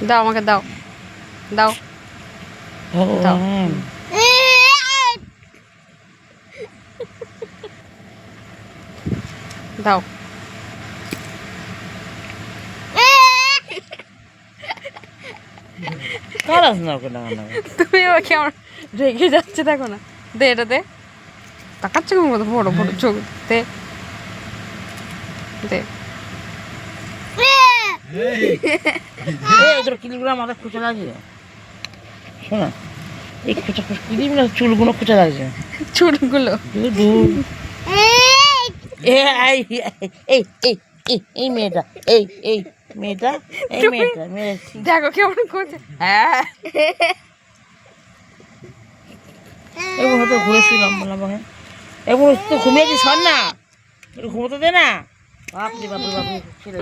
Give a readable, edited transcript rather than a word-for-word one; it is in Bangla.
দাও আমাকে দাও দাও দাও দাও তুমি আবার কেমন রেগে যাচ্ছে দেখো না দে এটা দে তাকাচ্ছে কোন মতো বড় বড় চোখ দে দে খুচা লাগছে শোনা এই খুচা খুচা চুলগুলো খুচা লাগছে চুলগুলো এই মেয়েটা এই মেয়েটা দেখো কেমন করছে হ্যাঁ এবার হয়তো ঘুরেছিলাম বললাম এবার তো ঘুমিয়েছি সর না একটু ঘুমোতে দে না বাপরে বাপরে বাপরে ছেলে